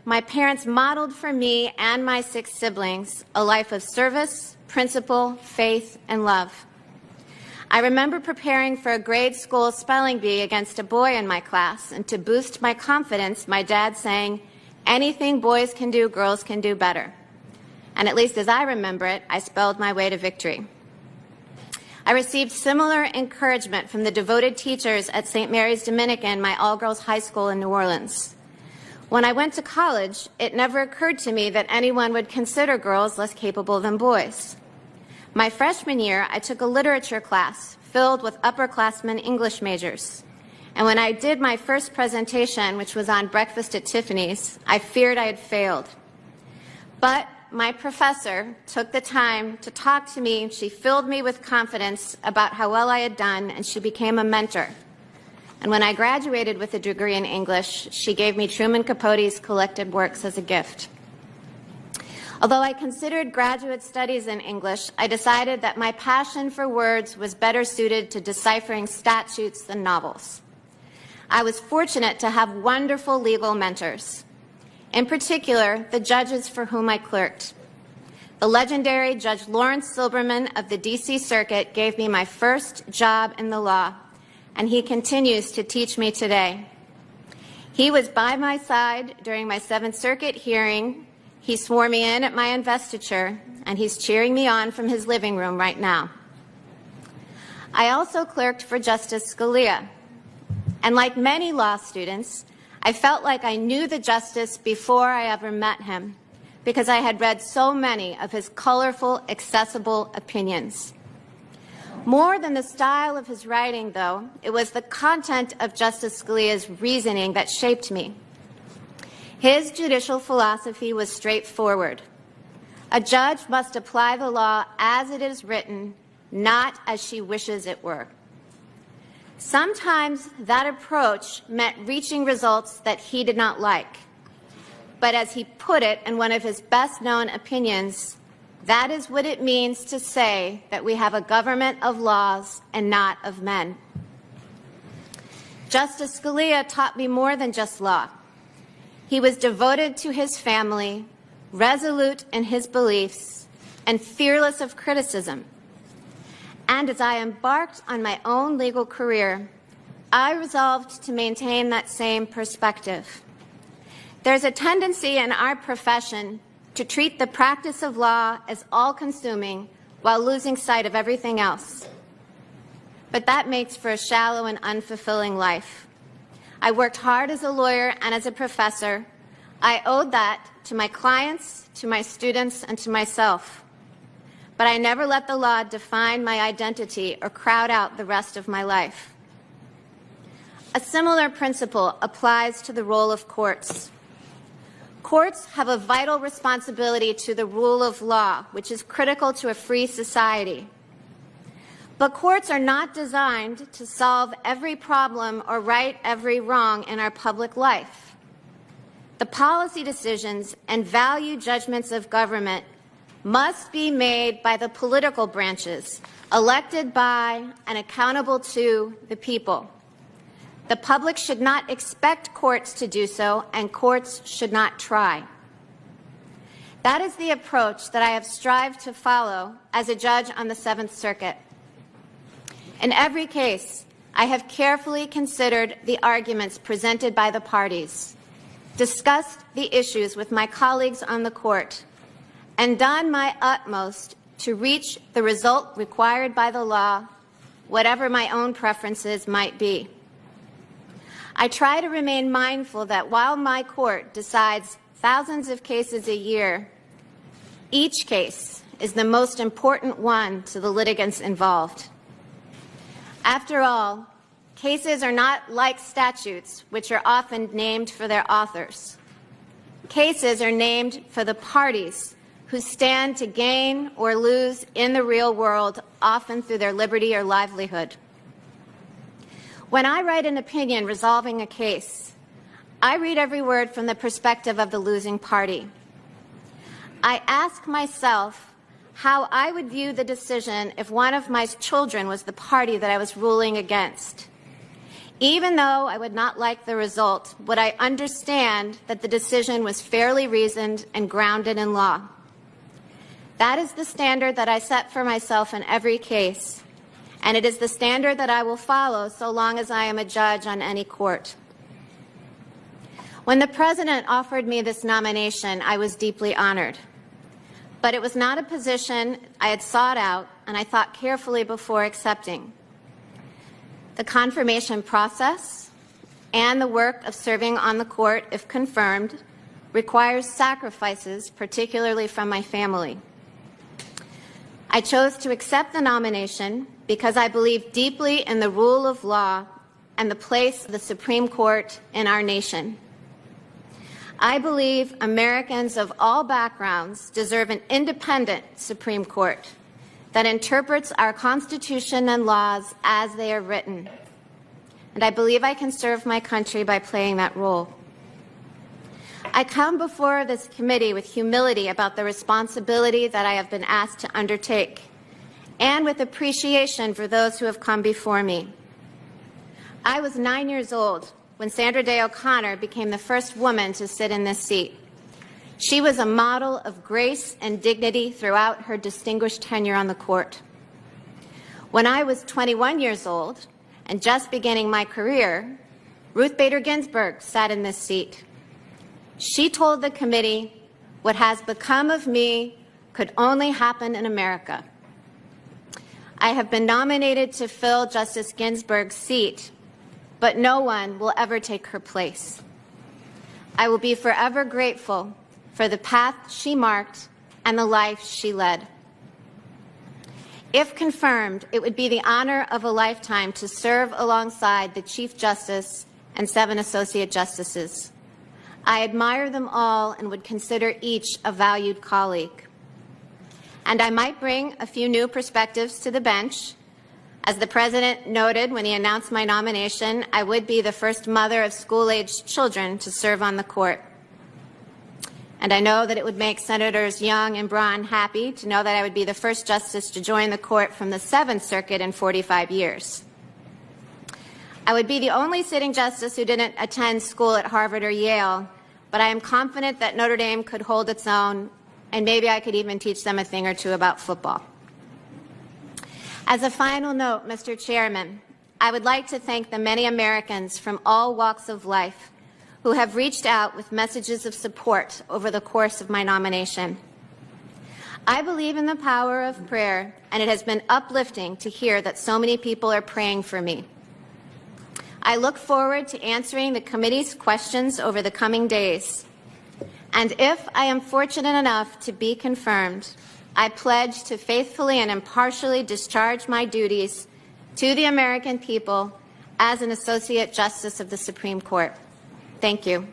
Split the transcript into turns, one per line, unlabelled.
my parents modeled for me and my 6 siblings a life of service, principle, faith, and love. I remember preparing for a grade school spelling bee against a boy in my class, and to boost my confidence, my dad saying, "Anything boys can do, girls can do better." And at least as I remember it, I spelled my way to victory. I received similar encouragement from the devoted teachers at St. Mary's Dominican, my all-girls high school in New Orleans. When I went to college, it never occurred to me that anyone would consider girls less capable than boys. My freshman year, I took a literature class filled with upperclassmen English majors. And when I did my first presentation, which was on Breakfast at Tiffany's, I feared I had failed. But my professor took the time to talk to me. She filled me with confidence about how well I had done, and she became a mentor. And when I graduated with a degree in English, she gave me Truman Capote's collected works as a gift. Although I considered graduate studies in English, I decided that my passion for words was better suited to deciphering statutes than novels. I was fortunate to have wonderful legal mentors. In particular, the judges for whom I clerked. The legendary Judge Lawrence Silberman of the D.C. Circuit gave me my first job in the law, and he continues to teach me today. He was by my side during my Seventh Circuit hearing. He swore me in at my investiture, and he's cheering me on from his living room right now. I also clerked for Justice Scalia, and like many law students, I felt like I knew the justice before I ever met him, because I had read so many of his colorful, accessible opinions. More than the style of his writing, though, it was the content of Justice Scalia's reasoning that shaped me. His judicial philosophy was straightforward. A judge must apply the law as it is written, not as she wishes it were. Sometimes that approach meant reaching results that he did not like. But as he put it in one of his best-known opinions, that is what it means to say that we have a government of laws and not of men. Justice Scalia taught me more than just law. He was devoted to his family, resolute in his beliefs, and fearless of criticism. And as I embarked on my own legal career, I resolved to maintain that same perspective. There's a tendency in our profession to treat the practice of law as all-consuming while losing sight of everything else. But that makes for a shallow and unfulfilling life. I worked hard as a lawyer and as a professor. I owed that to my clients, to my students, and to myself. But I never let the law define my identity or crowd out the rest of my life. A similar principle applies to the role of courts. Courts have a vital responsibility to the rule of law, which is critical to a free society. But courts are not designed to solve every problem or right every wrong in our public life. The policy decisions and value judgments of government must be made by the political branches, elected by and accountable to the people. The public should not expect courts to do so, and courts should not try. That is the approach that I have strived to follow as a judge on the Seventh Circuit. In every case, I have carefully considered the arguments presented by the parties, discussed the issues with my colleagues on the court, and done my utmost to reach the result required by the law, whatever my own preferences might be. I try to remain mindful that while my court decides thousands of cases a year, each case is the most important one to the litigants involved. After all, cases are not like statutes, which are often named for their authors. Cases are named for the parties who stand to gain or lose in the real world, often through their liberty or livelihood. When I write an opinion resolving a case, I read every word from the perspective of the losing party. I ask myself how I would view the decision if one of my children was the party that I was ruling against. Even though I would not like the result, would I understand that the decision was fairly reasoned and grounded in law? That is the standard that I set for myself in every case, and it is the standard that I will follow so long as I am a judge on any court. When the President offered me this nomination, I was deeply honored. But it was not a position I had sought out and I thought carefully before accepting. The confirmation process and the work of serving on the court, if confirmed, requires sacrifices, particularly from my family. I chose to accept the nomination because I believe deeply in the rule of law and the place of the Supreme Court in our nation. I believe Americans of all backgrounds deserve an independent Supreme Court that interprets our Constitution and laws as they are written. And I believe I can serve my country by playing that role. I come before this committee with humility about the responsibility that I have been asked to undertake, and with appreciation for those who have come before me. I was 9 years old when Sandra Day O'Connor became the first woman to sit in this seat. She was a model of grace and dignity throughout her distinguished tenure on the court. When I was 21 years old and just beginning my career, Ruth Bader Ginsburg sat in this seat. She told the committee, "What has become of me could only happen in America." I have been nominated to fill Justice Ginsburg's seat, but no one will ever take her place. I will be forever grateful for the path she marked and the life she led. If confirmed, it would be the honor of a lifetime to serve alongside the Chief Justice and 7 Associate Justices. I admire them all and would consider each a valued colleague. And I might bring a few new perspectives to the bench. As the President noted when he announced my nomination, I would be the first mother of school-aged children to serve on the court. And I know that it would make Senators Young and Braun happy to know that I would be the first justice to join the court from the 7th Circuit in 45 years. I would be the only sitting justice who didn't attend school at Harvard or Yale, but I am confident that Notre Dame could hold its own, and maybe I could even teach them a thing or two about football. As a final note, Mr. Chairman, I would like to thank the many Americans from all walks of life who have reached out with messages of support over the course of my nomination. I believe in the power of prayer, and it has been uplifting to hear that so many people are praying for me. I look forward to answering the committee's questions over the coming days. And if I am fortunate enough to be confirmed, I pledge to faithfully and impartially discharge my duties to the American people as an Associate Justice of the Supreme Court. Thank you.